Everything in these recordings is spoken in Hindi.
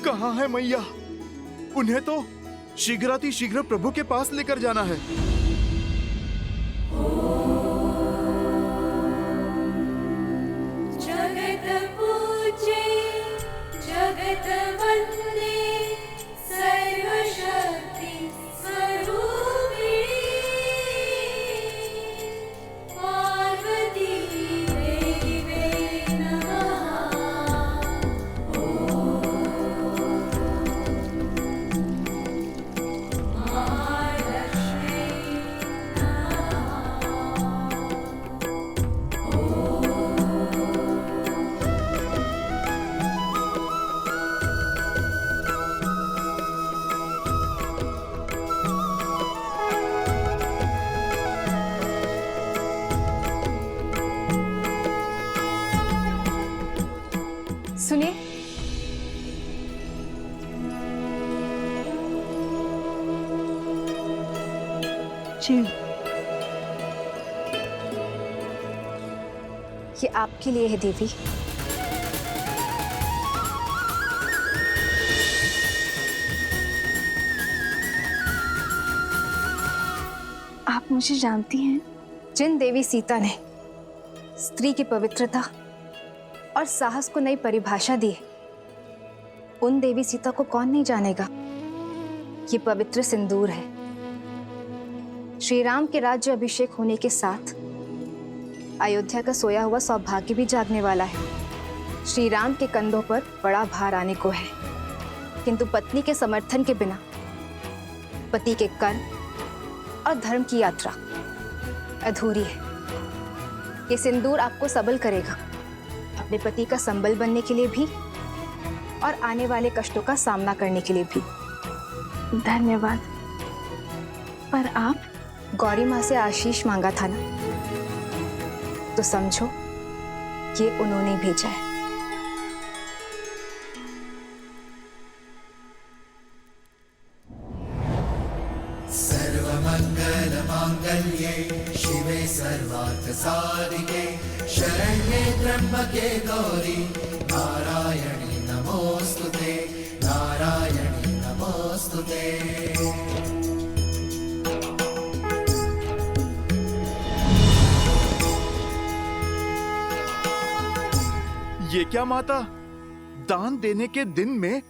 कहाँ है मैया? उन्हें तो शीघ्रातिशीघ्र प्रभु के पास लेकर जाना है। जगत पूजे जगत वंदे सर्वशक्ति स्वरूपिणी पार्वती देवी नमः। महालक्ष्मी सुनिए, जी, ये आपके लिए है देवी। आप मुझे जानती हैं? जिन देवी सीता ने स्त्री की पवित्रता और साहस को नई परिभाषा दी, उन देवी सीता को कौन नहीं जानेगा। ये पवित्र सिंदूर है। श्री राम के राज्य अभिषेक होने के साथ अयोध्या का सोया हुआ सौभाग्य भी जागने वाला है। श्री राम के कंधों पर बड़ा भार आने को है, किंतु पत्नी के समर्थन के बिना पति के कर्म और धर्म की यात्रा अधूरी है। ये सिंदूर आपको सबल करेगा, अपने पति का संबल बनने के लिए भी और आने वाले कष्टों का सामना करने के लिए भी। धन्यवाद। पर आप? गौरी माँ से आशीष मांगा था ना, तो समझो ये उन्होंने भेजा है। सर्वमंगल मांगल्ये शिवे सर्वार्थ साधिके शरण्ये त्र्यंबके गौरी नारायणी नमोस्तुते नारायणी नमोस्तुते। ये क्या माता, दान देने के दिन में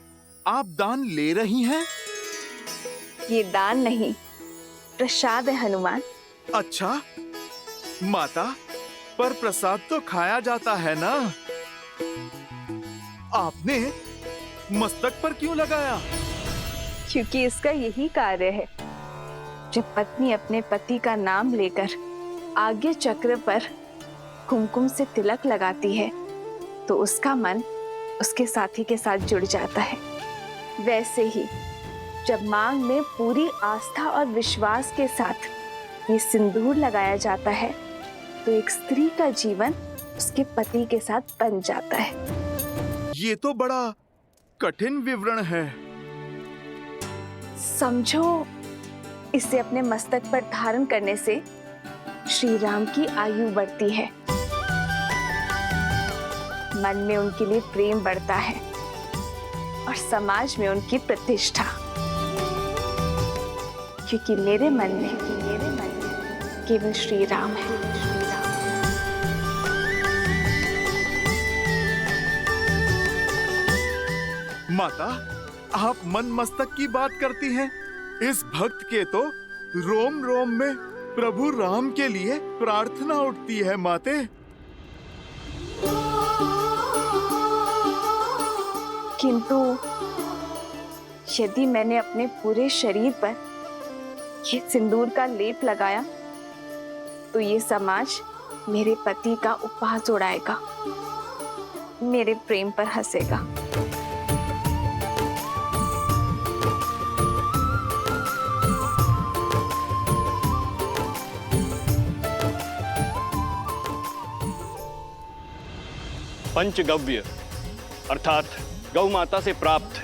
आप दान ले रही हैं? ये दान नहीं, प्रसाद है हनुमान। अच्छा माता, पर प्रसाद तो खाया जाता है ना। आपने मस्तक पर क्यों लगाया? क्योंकि इसका यही कार्य है। जब पत्नी अपने पति का नाम लेकर आज्ञा चक्र पर कुमकुम से तिलक लगाती है, तो उसका मन उसके साथी के साथ जुड़ जाता है। वैसे ही जब मांग में पूरी आस्था और विश्वास के साथ ये सिंदूर लगाया जाता है, तो एक स्त्री का जीवन उसके पति के साथ बन जाता है। ये तो बड़ा कठिन विवरण है। समझो, इसे अपने मस्तक पर धारण करने से श्री राम की आयु बढ़ती है, मन में उनके लिए प्रेम बढ़ता है और समाज में उनकी प्रतिष्ठा। क्योंकि मेरे मन में केवल श्री राम है। माता, आप मन मस्तक की बात करती हैं। इस भक्त के तो रोम रोम में प्रभु राम के लिए प्रार्थना उठती है माते। किंतु यदि मैंने अपने पूरे शरीर पर ये सिंदूर का लेप लगाया, तो ये समाज मेरे पति का उपहास उड़ाएगा, मेरे प्रेम पर हंसेगा। पंचगव्य अर्थात गौ माता से प्राप्त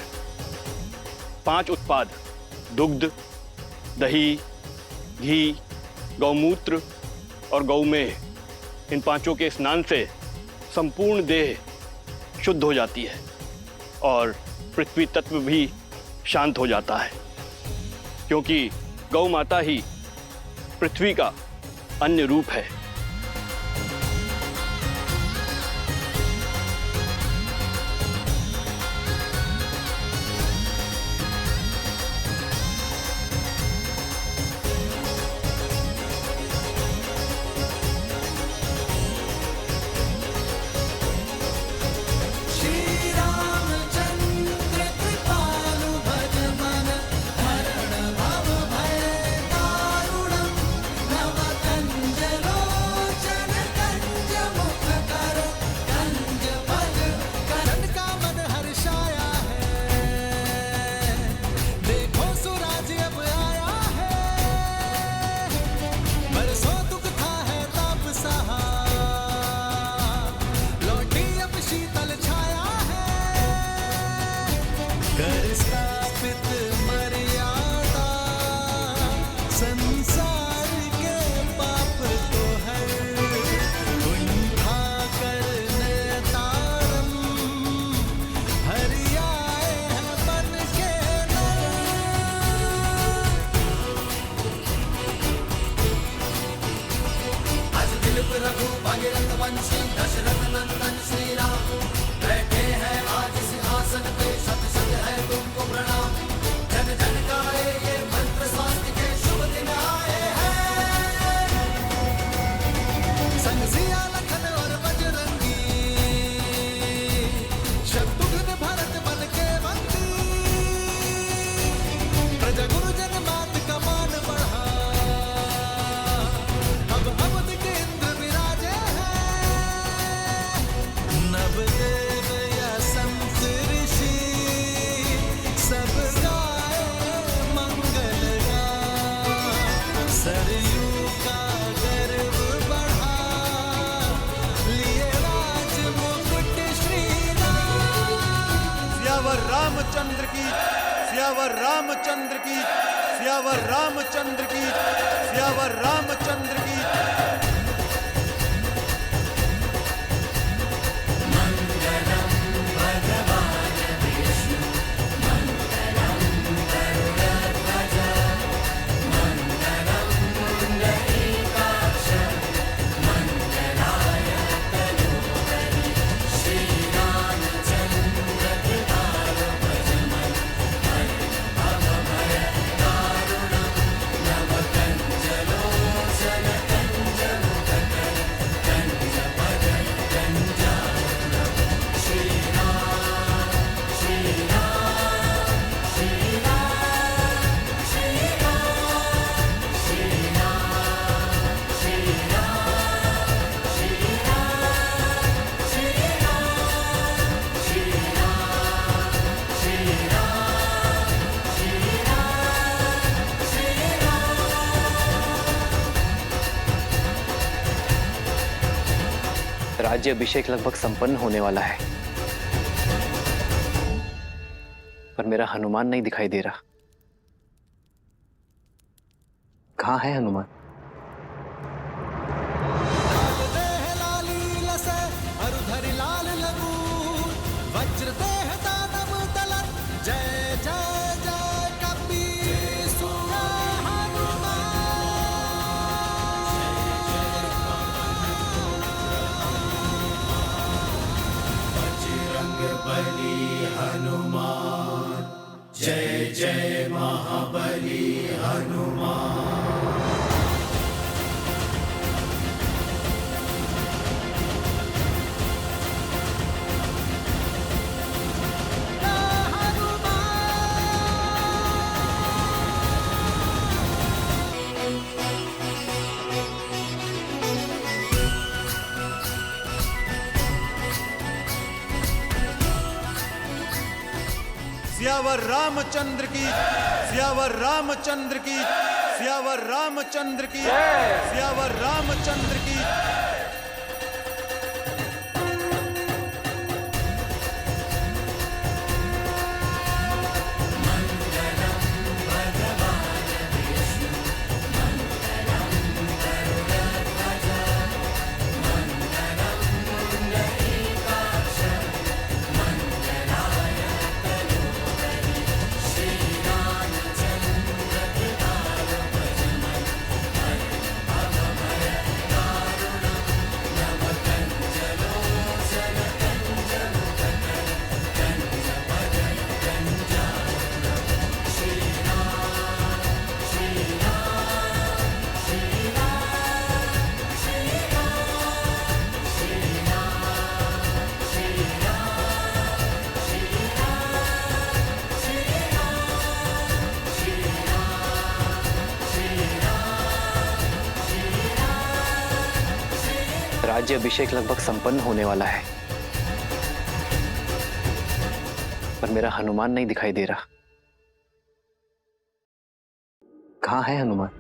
5 उत्पाद दुग्ध, दही, घी, गौमूत्र और गौमेह, इन पांचों के स्नान से संपूर्ण देह शुद्ध हो जाती है और पृथ्वी तत्व भी शांत हो जाता है, क्योंकि गौ माता ही पृथ्वी का अन्य रूप है। रामचंद्र की, सियावर रामचंद्र की, सियावर रामचंद्र की, सियावर रामचंद्र की। राज्य अभिषेक लगभग संपन्न होने वाला है, पर मेरा हनुमान नहीं दिखाई दे रहा। कहाँ है हनुमान? बली हनुमान, जय जय महाबली हनुमान। सियावर रामचंद्र की, सियावर रामचंद्र की, सियावर रामचंद्र की, सियावर रामचंद्र की। राज्य अभिषेक लगभग संपन्न होने वाला है, पर मेरा हनुमान नहीं दिखाई दे रहा। कहाँ है हनुमान?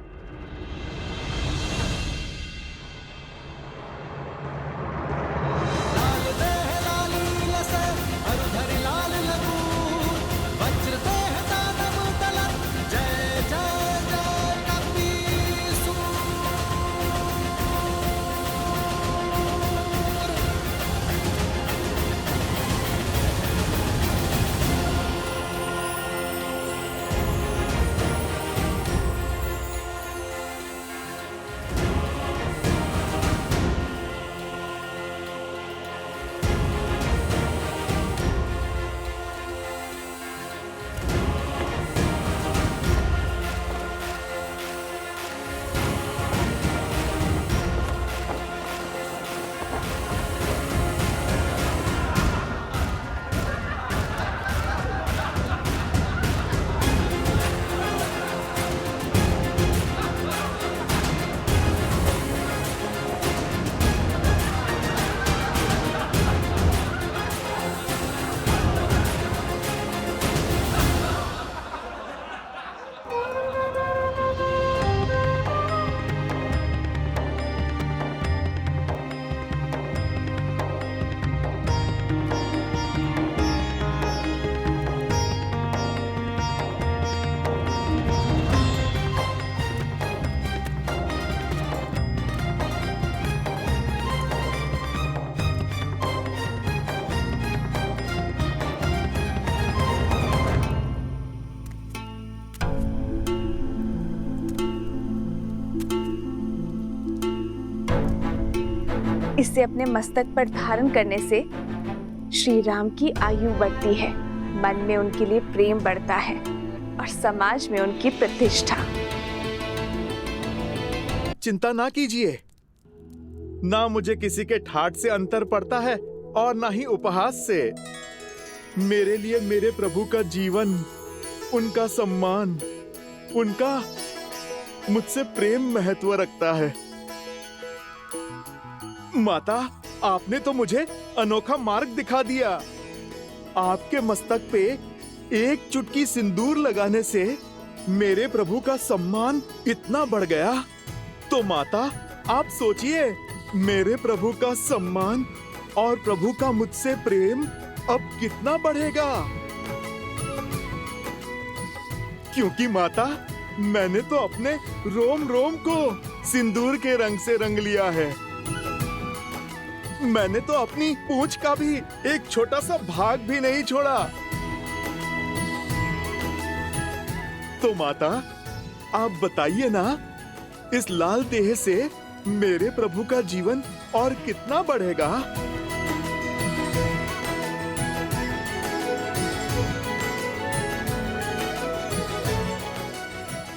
इसे अपने मस्तक पर धारण करने से श्री राम की आयु बढ़ती है, मन में उनके लिए प्रेम बढ़ता है और समाज में उनकी प्रतिष्ठा। चिंता ना कीजिए, ना मुझे किसी के ठाठ से अंतर पड़ता है और ना ही उपहास से। मेरे लिए मेरे प्रभु का जीवन, उनका सम्मान, उनका मुझसे प्रेम महत्व रखता है। माता, आपने तो मुझे अनोखा मार्ग दिखा दिया। आपके मस्तक पे एक चुटकी सिंदूर लगाने से मेरे प्रभु का सम्मान इतना बढ़ गया। तो माता, आप सोचिए, मेरे प्रभु का सम्मान और प्रभु का मुझसे प्रेम अब कितना बढ़ेगा। क्योंकि माता, मैंने तो अपने रोम रोम को सिंदूर के रंग से रंग लिया है। मैंने तो अपनी पूंछ का भी एक छोटा सा भाग भी नहीं छोड़ा। तो माता, आप बताइए ना, इस लाल देह से मेरे प्रभु का जीवन और कितना बढ़ेगा।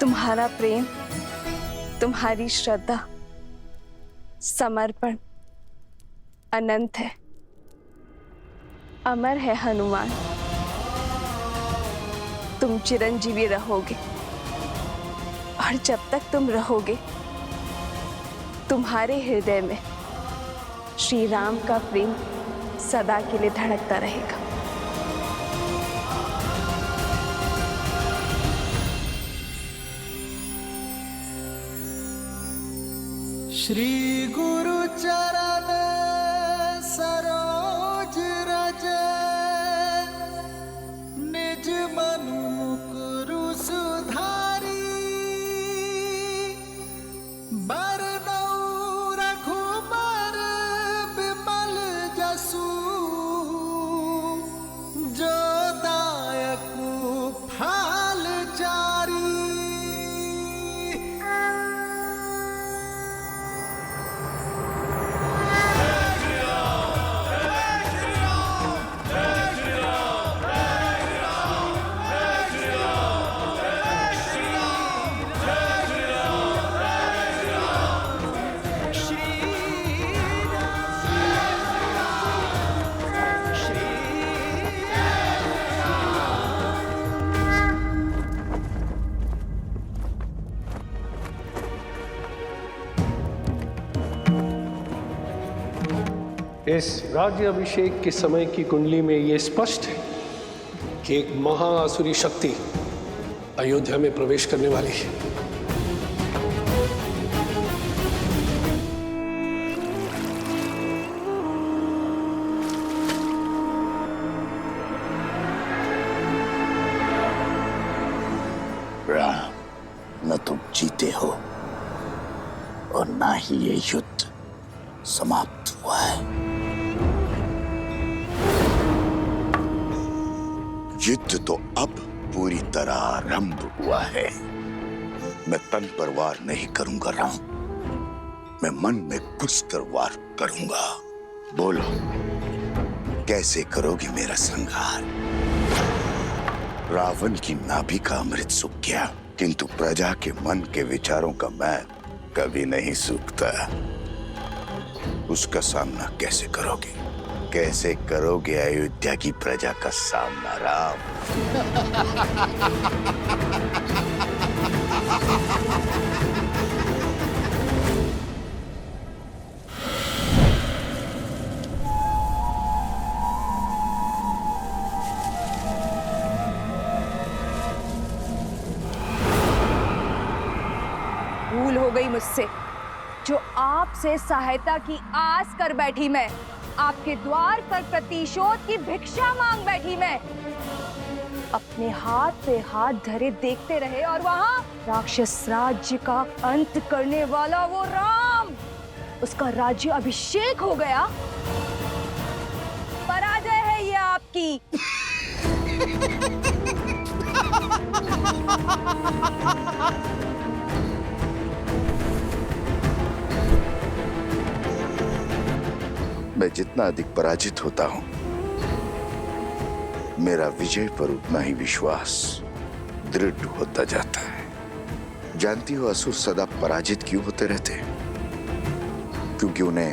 तुम्हारा प्रेम, तुम्हारी श्रद्धा, समर्पण अनंत है, अमर है हनुमान। तुम चिरंजीवी रहोगे और जब तक तुम रहोगे, तुम्हारे हृदय में श्री राम का प्रेम सदा के लिए धड़कता रहेगा। श्री गुरु चरण सरोज रज, निज मनु मुकुरु सुधारी। बरनौ रघुबर बिमल जसु, जो दायकु फल चारी। इस राज्य अभिषेक के समय की कुंडली में यह स्पष्ट है कि एक महाआसुरी शक्ति अयोध्या में प्रवेश करने वाली है। राम, न तुम जीते हो और ना ही ये युद्ध समाप्त हुआ है। युद्ध तो अब पूरी तरह आरंभ हुआ है। मैं तन पर वार नहीं करूंगा राम, मैं मन में घुसकर वार करूंगा। बोलो, कैसे करोगे मेरा संहार? रावण की नाभि का अमृत सूख गया, किंतु प्रजा के मन के विचारों का मैल कभी नहीं सूखता। उसका सामना कैसे करोगे? कैसे करोगे अयोध्या की प्रजा का सामना राम? भूल हो गई मुझसे, जो आपसे सहायता की आस कर बैठी मैं, आपके द्वार पर प्रतिशोध की भिक्षा मांग बैठी मैं। अपने हाथ पे हाथ धरे देखते रहे और वहां राक्षस राज्य का अंत करने वाला वो राम, उसका राज्य अभिषेक हो गया। पराजय है ये आपकी। मैं जितना अधिक पराजित होता हूं, मेरा विजय पर उतना ही विश्वास दृढ़ होता जाता है। जानती हो असुर सदा पराजित क्यों होते रहते हैं? क्योंकि उन्हें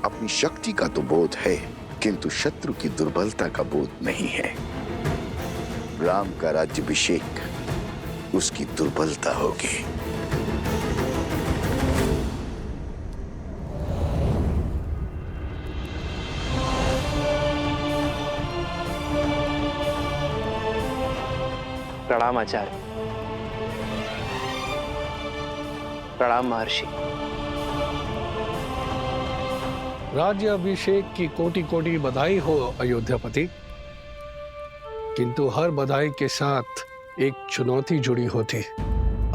अपनी शक्ति का तो बोध है, किंतु शत्रु की दुर्बलता का बोध नहीं है। राम का राज्याभिषेक उसकी दुर्बलता होगी। प्रणाम आचार्य। प्रणाम महर्षि। राज्य अभिषेक की कोटि कोटि बधाई हो अयोध्यापति, किंतु हर बधाई के साथ एक चुनौती जुड़ी होती।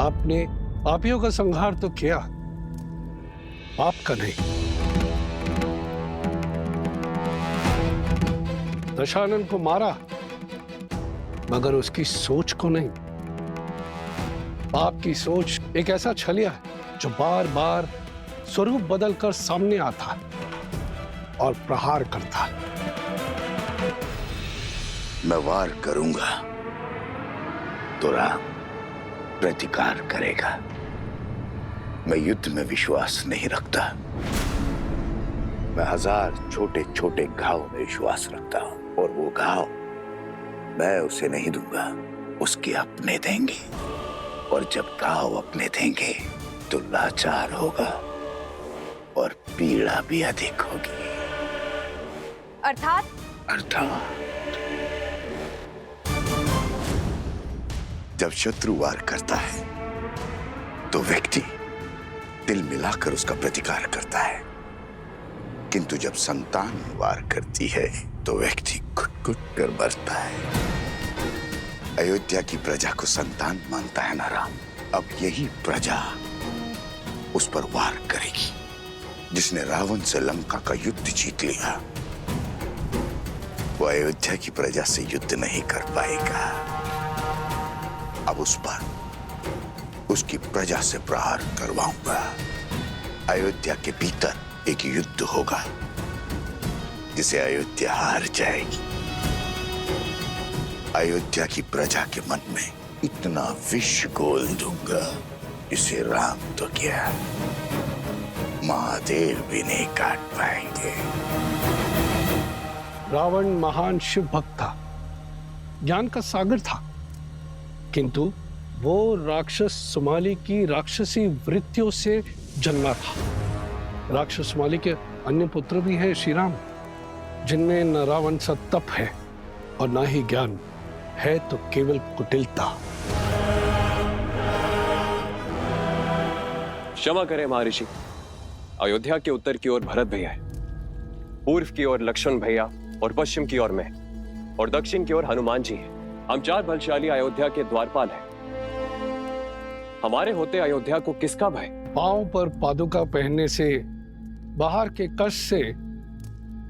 आपने पापियों का संहार तो किया, पाप का नहीं। दशानन को मारा, मगर उसकी सोच को नहीं। पाप की सोच एक ऐसा छलिया है जो बार बार स्वरूप बदलकर सामने आता और प्रहार करता। मैं वार करूंगा तो राम प्रतिकार करेगा। मैं युद्ध में विश्वास नहीं रखता, मैं हजार छोटे छोटे घाव में विश्वास रखता हूं, और वो घाव मैं उसे नहीं दूंगा, उसके अपने देंगे। और जब घाव अपने देंगे तो लाचार होगा और पीड़ा भी अधिक होगी। अर्थात जब शत्रु वार करता है तो व्यक्ति दिल मिलाकर उसका प्रतिकार करता है, किंतु जब संतान वार करती है तो व्यक्ति घुट-घुट कर मरता है। अयोध्या की प्रजा को संतान मानता है ना राम। अब यही प्रजा उस पर वार करेगी। जिसने रावण से लंका का युद्ध जीत लिया, वो अयोध्या की प्रजा से युद्ध नहीं कर पाएगा। अब उस पर उसकी प्रजा से प्रहार करवाऊंगा। अयोध्या के भीतर एक युद्ध होगा जिसे अयोध्या हार जाएगी। अयोध्या की प्रजा के मन में इतना विष घोल दूंगा, इसे राम तो क्या महादेव भी नहीं काट पाएंगे। रावण महान शिव भक्त था, ज्ञान का सागर था, किंतु वो राक्षस सुमाली की राक्षसी वृत्तियों से जन्मा था। राक्षस सुमाली के अन्य पुत्र भी हैं श्री राम, जिनमें न रावण सा तप है और ना ही ज्ञान है, तो केवल कुटिलता। क्षमा करें महर्षि, अयोध्या के उत्तर की ओर भरत भैया है, पूर्व की ओर लक्ष्मण भैया और पश्चिम की ओर मैं और दक्षिण की ओर हनुमान जी है। हम 4 बलशाली अयोध्या के द्वारपाल हैं। हमारे होते अयोध्या को किसका भय? पांव पर पादुका पहनने से, बाहर के कष्ट से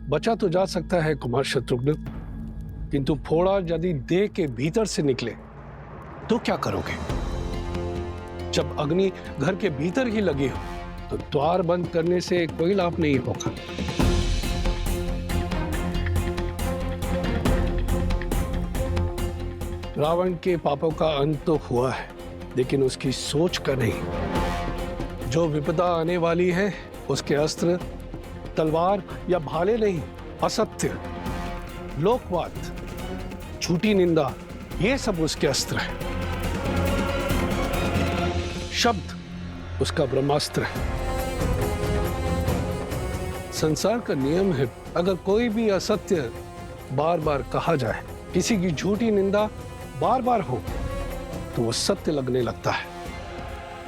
बचा तो जा सकता है कुमार शत्रुघ्न, किंतु फोड़ा यदि देह के भीतर से निकले तो क्या करोगे? जब अग्नि घर के भीतर ही लगी हो तो द्वार बंद करने से कोई लाभ नहीं होगा। रावण के पापों का अंत तो हुआ है, लेकिन उसकी सोच का नहीं। जो विपदा आने वाली है उसके अस्त्र तलवार या भाले नहीं, असत्य, लोकवाद, झूठी निंदा, ये सब उसके अस्त्र है। शब्द उसका ब्रह्मास्त्र है। संसार का नियम है, अगर कोई भी असत्य बार बार कहा जाए, किसी की झूठी निंदा बार बार हो, तो वो सत्य लगने लगता है।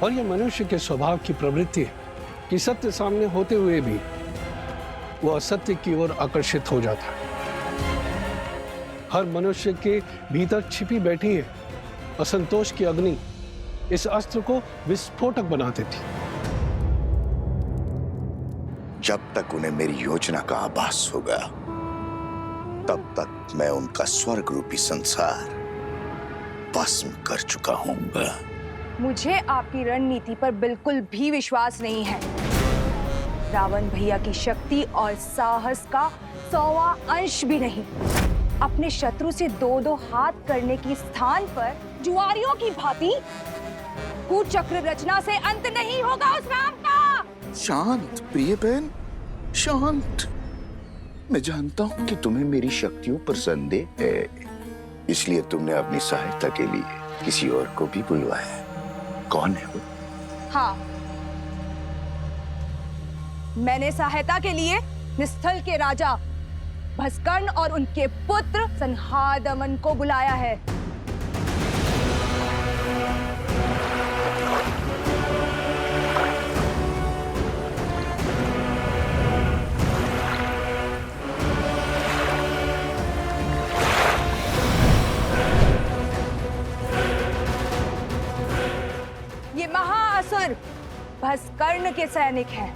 और यह मनुष्य के स्वभाव की प्रवृत्ति है कि सत्य सामने होते हुए भी वो असत्य की ओर आकर्षित हो जाता है। हर मनुष्य के भीतर छिपी बैठी है असंतोष की अग्नि, इस अस्त्र को विस्फोटक बना देती। जब तक उन्हें मेरी योजना का आभास होगा, तब तक मैं उनका स्वर्ग रूपी संसार भस्म कर चुका हूंगा। मुझे आपकी रणनीति पर बिल्कुल भी विश्वास नहीं है। रावण भैया की शक्ति और साहस का 100वां अंश भी नहीं। अपने शत्रु से 2-2 हाथ करने की स्थान पर जुआरियों की भांति कुचक्र रचना से अंत नहीं होगा उस राम का। शांत प्रिय बहन, शांत। मैं जानता हूं कि तुम्हें मेरी शक्तियों पर संदेह है, इसलिए तुमने अपनी सहायता के लिए किसी और को भी बुलवाया। कौन है वो? हाँ, मैंने सहायता के लिए निस्थल के राजा भस्कर्ण और उनके पुत्र संहादमन को बुलाया है। ये महाअसुर भस्कर्ण के सैनिक हैं।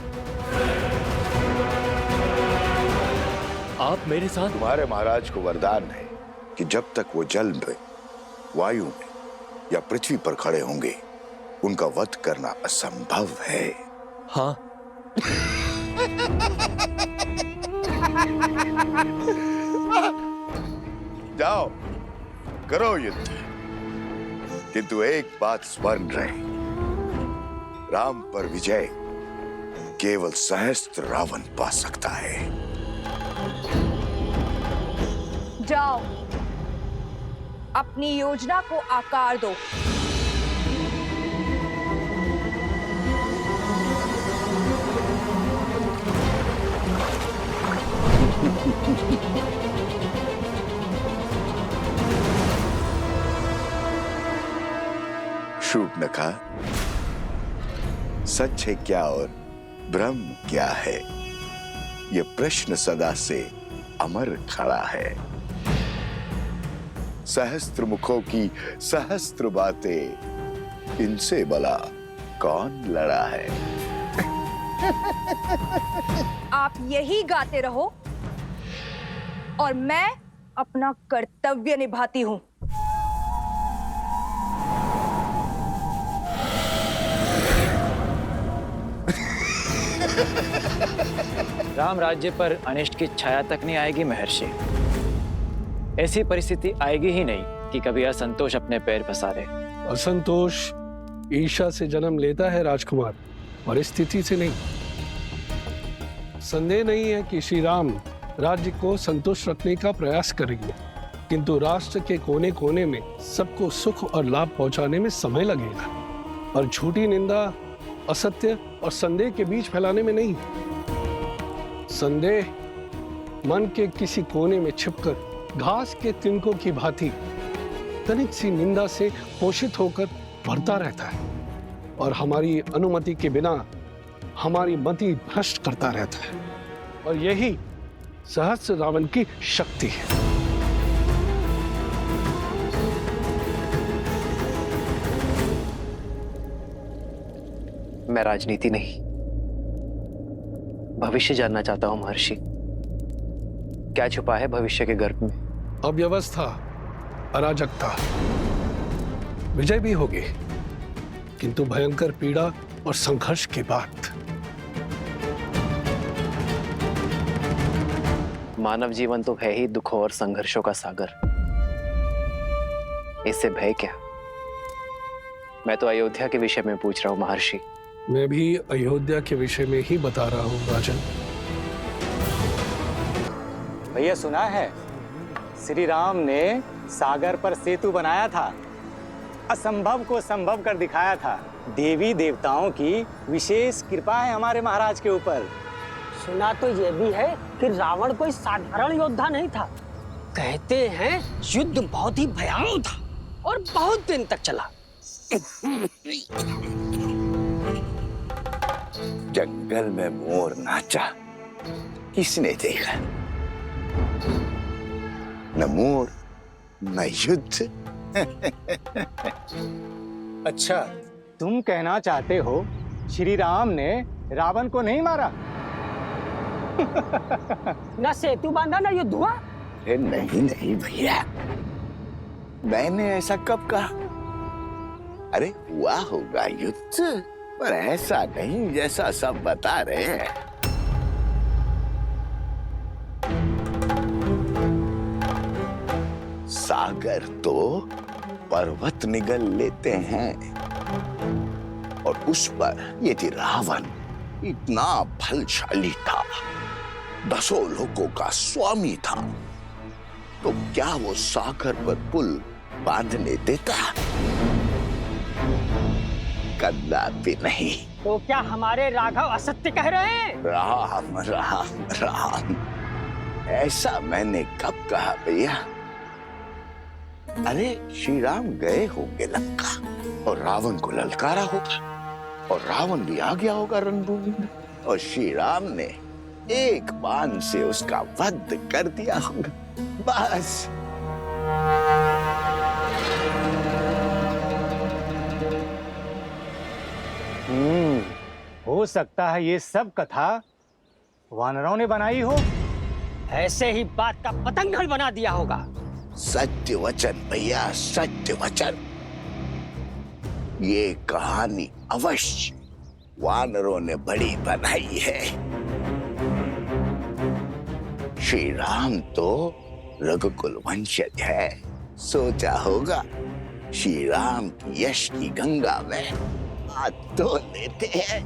आप मेरे साथ? तुम्हारे महाराज को वरदान है कि जब तक वो जल में, वायु में या पृथ्वी पर खड़े होंगे, उनका वध करना असंभव है। हाँ। जाओ, करो युद्ध, किंतु एक बात स्मरण रहे, राम पर विजय केवल सहस्त्र रावण पा सकता है। जाओ, अपनी योजना को आकार दो। शूर्पणखा, सच है क्या और ब्रह्म क्या है, यह प्रश्न सदा से अमर खड़ा है। सहस्त्र मुखों की सहस्त्र बातें, इनसे भला कौन लड़ा है? आप यही गाते रहो और मैं अपना कर्तव्य निभाती हूं। राम राज्य पर अनिष्ट की छाया तक नहीं आएगी महर्षि। ऐसी परिस्थिति आएगी ही नहीं कि कभी असंतोष अपने पैर पसारे। असंतोष ईर्ष्या से जन्म लेता है राजकुमार, परिस्थिति से नहीं। संदेह नहीं है कि श्री राम राज्य को संतुष्ट रखने का प्रयास करेंगे, किंतु राष्ट्र के कोने कोने में सबको सुख और लाभ पहुंचाने में समय लगेगा, और झूठी निंदा, असत्य और संदेह के बीच फैलाने में नहीं। संदेह मन के किसी कोने में छिपकर घास के तिनकों की भांति तनिक सी निंदा से पोषित होकर बढ़ता रहता है और हमारी अनुमति के बिना हमारी मति भ्रष्ट करता रहता है। और यही सहस्र रावण की शक्ति है। मैं राजनीति नहीं, भविष्य जानना चाहता हूं महर्षि। क्या छुपा है भविष्य के गर्भ में? अव्यवस्था, अराजकता, विजय भी होगी, किंतु भयंकर पीड़ा और संघर्ष के बाद। मानव जीवन तो है ही दुखों और संघर्षों का सागर। इससे भय क्या? मैं तो अयोध्या के विषय में पूछ रहा हूं महर्षि। मैं भी अयोध्या के विषय में ही बता रहा हूं राजन। भैया सुना है श्री राम ने सागर पर सेतु बनाया था, असंभव को संभव कर दिखाया था। देवी देवताओं की विशेष कृपा है हमारे महाराज के ऊपर। सुना तो यह भी है कि रावण कोई साधारण योद्धा नहीं था। कहते हैं युद्ध बहुत ही भयावह था और बहुत दिन तक चला। जंगल में मोर नाचा, किसने देखा? न मोर न युद्ध। अच्छा, तुम कहना चाहते हो श्री राम ने रावण को नहीं मारा? न सेतु बांधा न युद्ध हुआ। नहीं नहीं भैया, मैंने ऐसा कब कहा? अरे हुआ होगा युद्ध, पर ऐसा नहीं जैसा सब बता रहे हैं। सागर तो पर्वत निगल लेते हैं, और उस पर यदि रावण इतना बलशाली था, 10 लोगों का स्वामी था, तो क्या वो सागर पर पुल बांधने देता? कदापि नहीं। तो क्या हमारे राघव असत्य कह रहे हैं? राम राम राम, ऐसा मैंने कब कहा भैया? अरे श्री राम गए होंगे लंका और रावण को ललकारा होगा, और रावण भी आ गया होगा रणभूमि में, और श्री राम ने एक बाण से उसका वध कर दिया होगा, बस। हो सकता है ये सब कथा वानरों ने बनाई हो। ऐसे ही बात का पतंगड़ बना दिया होगा। सत्य वचन भैया, सत्य वचन। ये कहानी अवश्य वानरों ने बड़ी बनाई है। श्री राम तो रघुकुल वंशज है, सोचा होगा श्री राम की यश की गंगा में हाथ धो लेते हैं।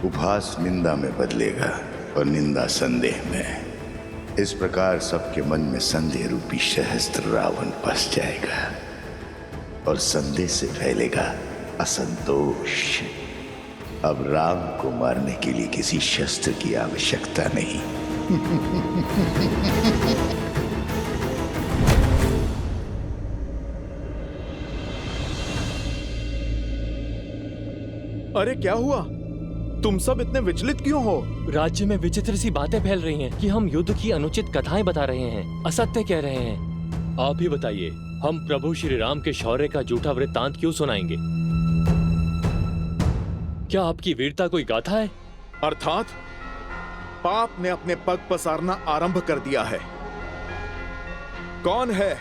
उपहास निंदा में बदलेगा और निंदा संदेह में। इस प्रकार सबके मन में संदेह रूपी सहस्त्र रावण बस जाएगा, और संदेह से फैलेगा असंतोष। अब राम को मारने के लिए किसी शस्त्र की आवश्यकता नहीं। अरे क्या हुआ? तुम सब इतने विचलित क्यों हो? राज्य में विचित्र सी बातें फैल रही हैं कि हम युद्ध की अनुचित कथाएं बता रहे हैं, असत्य कह रहे हैं। आप ही बताइए, हम प्रभु श्री राम के शौर्य का झूठा वृत्तांत क्यों सुनाएंगे? क्या आपकी वीरता कोई गाथा है? अर्थात पाप ने अपने पग पसारना आरंभ कर दिया है। कौन है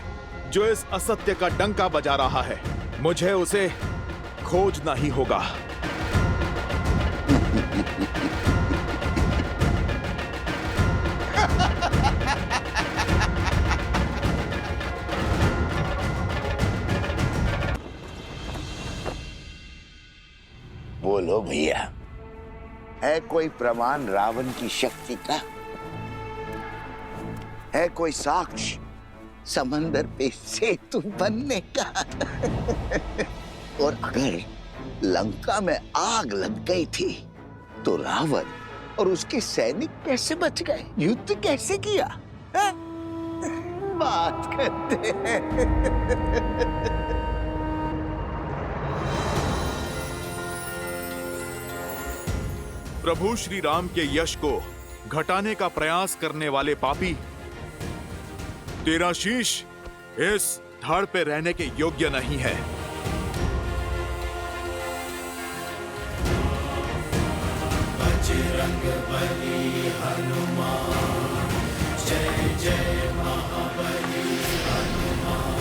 जो इस असत्य का डंका बजा रहा है, मुझे उसे खोजना ही होगा। बोलो भैया, है कोई प्रमाण रावण की शक्ति का? है कोई साक्ष्य समंदर पे सेतु बनने का? और अगर लंका में आग लग गई थी तो रावण और उसके सैनिक कैसे बच गए? युद्ध कैसे किया? है? बात करते हैं। प्रभु श्री राम के यश को घटाने का प्रयास करने वाले पापी, तेरा शीश इस धड़ पे रहने के योग्य नहीं है। बजरंग बली हनुमान, जय जय महाबली हनुमान।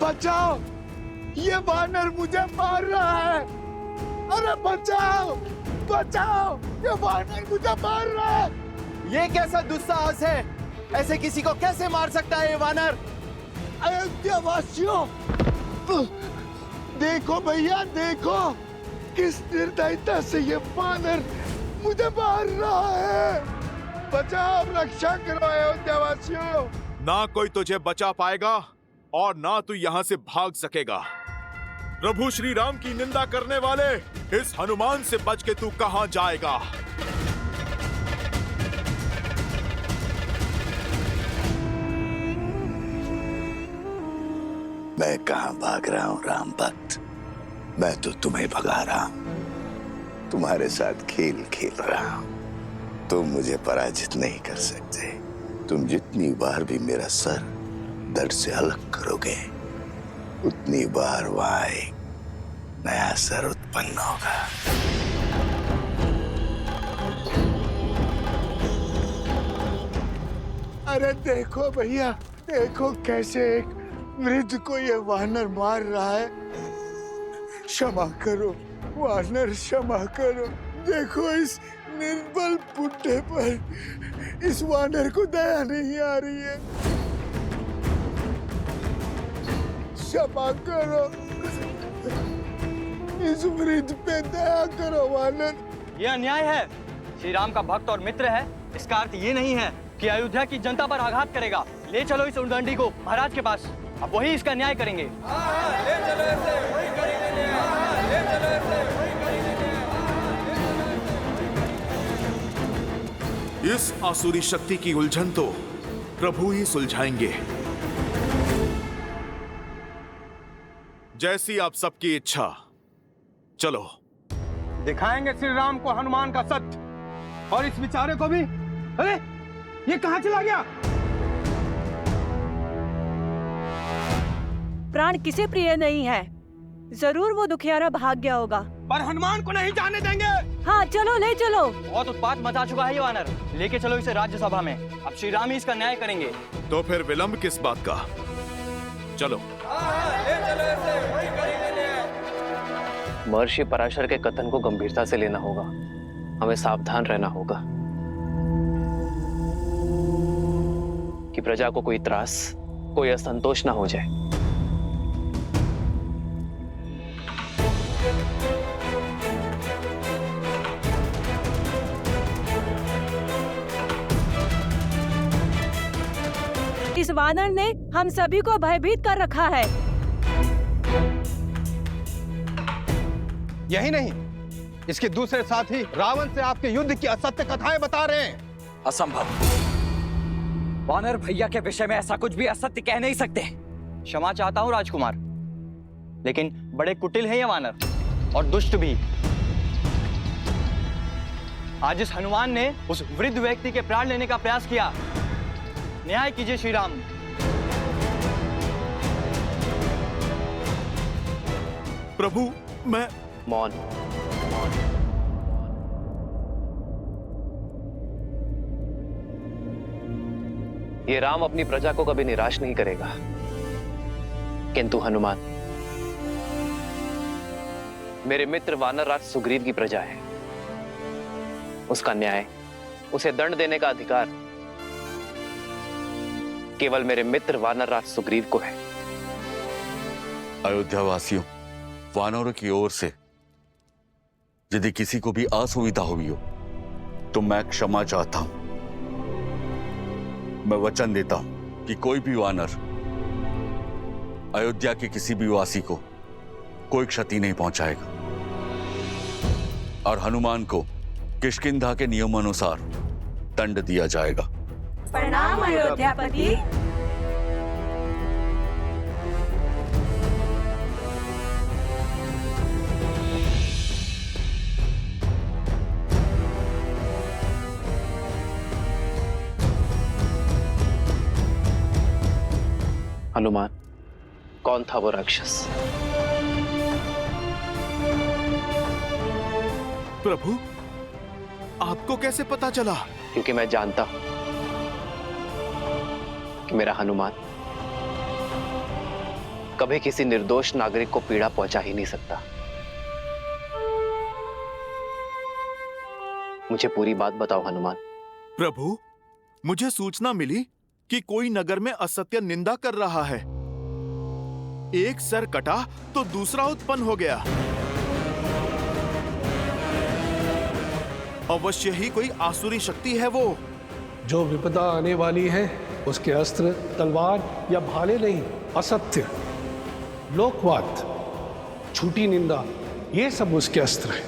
बचाओ, ये वानर मुझे मार रहा है। अरे बचाओ, बचाओ, ये वानर मुझे मार रहा है। ये कैसा दुस्साहस है? ऐसे किसी को कैसे मार सकता है ये वानर? अयोध्या वासियों, देखो भैया, देखो किस निर्दयता से ये वानर मुझे मार रहा है। बचाओ, रक्षा करो अयोध्या वासियों। ना कोई तुझे बचा पाएगा और ना तू यहां से भाग सकेगा। प्रभु श्री राम की निंदा करने वाले, इस हनुमान से बच के तू कहां जाएगा? मैं कहां भाग रहा हूं राम भक्त? मैं तो तुम्हें भगा रहा हूं, तुम्हारे साथ खेल खेल रहा हूं। तुम मुझे पराजित नहीं कर सकते। तुम जितनी बार भी मेरा सर धड़ से अलग करोगे, उतनी बार वहां एक नया सर उत्पन्न होगा। अरे देखो भैया, देखो कैसे एक वृद्ध को ये वानर मार रहा है। क्षमा करो वानर, क्षमा करो। देखो इस निर्बल बुड्ढे पर इस वानर को दया नहीं आ रही है। क्षमा करो, इस वृद्ध पे दया करो वानर। ये अन्याय है। श्री राम का भक्त और मित्र है, इसका अर्थ ये नहीं है कि अयोध्या की जनता पर आघात करेगा। ले चलो इस उद्दंडी को महाराज के पास, अब वही इसका न्याय करेंगे। ले चलो ऐसे, वही करेंगे न्याय। ले चलो ऐसे, वही करेंगे न्याय। इस आसुरी शक्ति की उलझन तो प्रभु ही सुलझाएंगे। जैसी आप सबकी इच्छा। चलो दिखाएंगे श्री राम को हनुमान का सत्य, और इस बेचारे को भी। अरे ये कहां चला गया? प्राण किसे प्रिय नहीं है? जरूर वो दुखियारा भाग गया होगा। पर हनुमान को नहीं जाने देंगे। हाँ चलो, ले चलो। बहुत उत्पात मचा चुका है ये वानर, लेके चलो इसे राज्यसभा में। अब श्री राम ही इसका न्याय करेंगे। तो फिर विलंब किस बात का? चलो। महर्षि पराशर के कथन को गंभीरता से लेना होगा, हमें सावधान रहना होगा कि प्रजा को कोई त्रास, कोई असंतोष ना हो जाए। इस वानर ने हम सभी को भयभीत कर रखा है। यही नहीं, इसके दूसरे साथी रावण से आपके युद्ध की असत्य कथाएं बता रहे हैं। असंभव। वानर भैया के विषय में ऐसा कुछ भी असत्य कह नहीं सकते। क्षमा चाहता हूँ राजकुमार, लेकिन बड़े कुटिल हैं ये वानर और दुष्ट भी। आज इस हनुमान ने उस वृद्ध व्यक्ति के प्राण लेने का प्रयास किया। न्याय कीजिए श्री राम। प्रभु मैं मौन। ये राम अपनी प्रजा को कभी निराश नहीं करेगा, किंतु हनुमान मेरे मित्र वानरराज सुग्रीव की प्रजा है। उसका न्याय, उसे दंड देने का अधिकार केवल मेरे मित्र वानरराज सुग्रीव को है। अयोध्या वासियों, वानरों की ओर से यदि किसी को भी असुविधा हुई हो तो मैं क्षमा चाहता हूं। मैं वचन देता हूं कि कोई भी वानर अयोध्या के किसी भी वासी को कोई क्षति नहीं पहुंचाएगा और हनुमान को किष्किंधा के नियमानुसार दंड दिया जाएगा। प्रणाम अयोध्यापति। हनुमान, कौन था वो राक्षस? प्रभु, आपको कैसे पता चला? क्योंकि मैं जानता हूं कि मेरा हनुमान कभी किसी निर्दोष नागरिक को पीड़ा पहुंचा ही नहीं सकता। मुझे पूरी बात बताओ हनुमान। प्रभु, मुझे सूचना मिली कि कोई नगर में असत्य निंदा कर रहा है। एक सर कटा तो दूसरा उत्पन्न हो गया। अवश्य ही कोई आसुरी शक्ति है वो। जो विपदा आने वाली है उसके अस्त्र तलवार या भाले नहीं, असत्य, लोकवाद, झूठी निंदा, ये सब उसके अस्त्र है।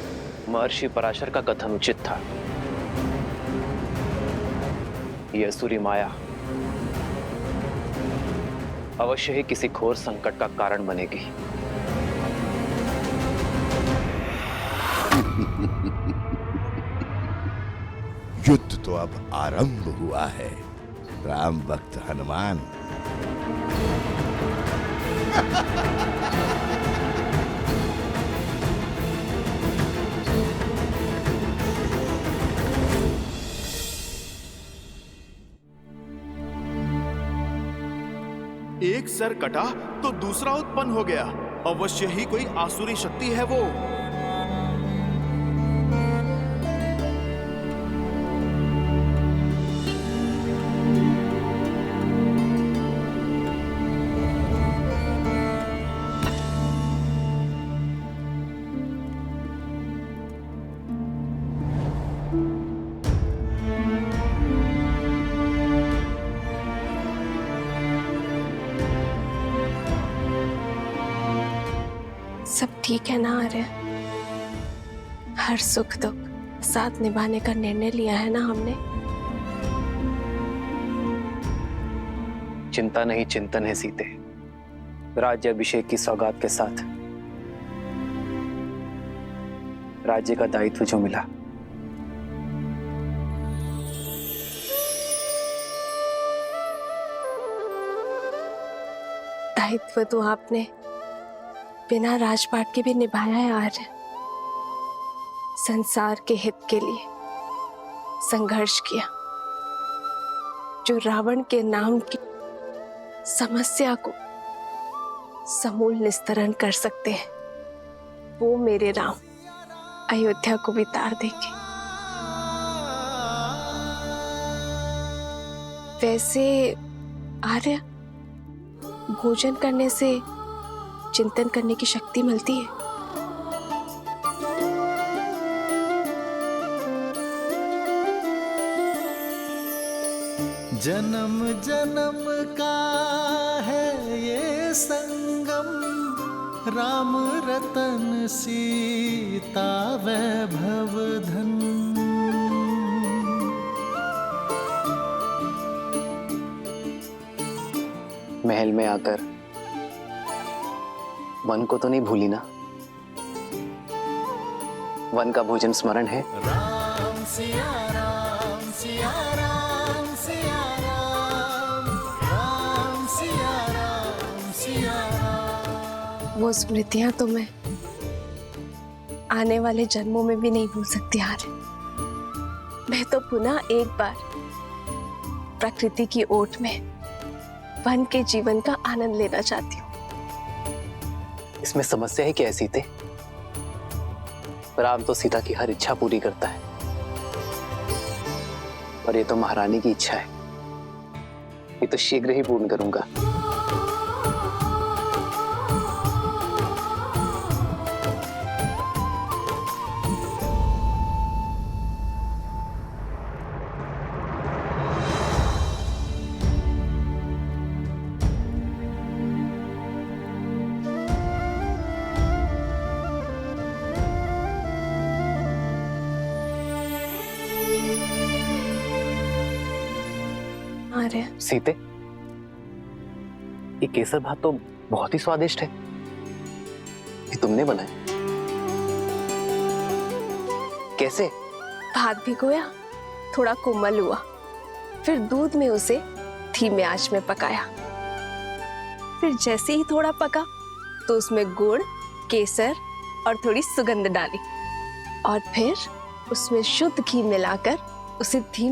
महर्षि पराशर का कथन उचित था। यह असुरी माया अवश्य ही किसी घोर संकट का कारण बनेगी। युद्ध तो अब आरंभ हुआ है राम भक्त हनुमान। एक सर कटा तो दूसरा उत्पन्न हो गया। अवश्य ही कोई आसुरी शक्ति है वो। सब ठीक है ना आर्य? हर सुख दुख साथ निभाने का निर्णय लिया है ना हमने? चिंता नहीं चिंतन है सीते। राज्याभिषेक की सौगात के साथ राज्य का दायित्व जो मिला, दायित्व तो आपने बिना राजपाट के भी निभाया है आर्य। संसार के हित के लिए संघर्ष किया। जो रावण के नाम की समस्या को समूल निस्तरण कर सकते हैं, वो मेरे राम अयोध्या को भी तार देंगे। वैसे आर्य, भोजन करने से चिंतन करने की शक्ति मिलती है। जन्म जन्म का है ये संगम, राम रतन सीता वैभव धन। महल में आकर वन को तो नहीं भूली ना? वन का भोजन स्मरण है? सिया राम सिया राम सिया राम राम सिया राम सिया राम। वो स्मृतियां तो मैं आने वाले जन्मों में भी नहीं भूल सकती यार। मैं तो पुनः एक बार प्रकृति की ओट में वन के जीवन का आनंद लेना चाहती हूँ। इसमें समस्या है क्या सीते? राम तो सीता की हर इच्छा पूरी करता है, और ये तो महारानी की इच्छा है। ये तो शीघ्र ही पूर्ण करूंगा। सीते, ये केसर भात तो बहुत ही स्वादिष्ट है। ये तुमने बनाया? कैसे? भात भिगोया, थोड़ा कोमल हुआ, फिर दूध में उसे धीमे आंच में पकाया। फिर जैसे ही थोड़ा पका तो उसमें गुड़, केसर और थोड़ी सुगंध डाली, और फिर उसमें शुद्ध घी मिलाकर उसे धीमे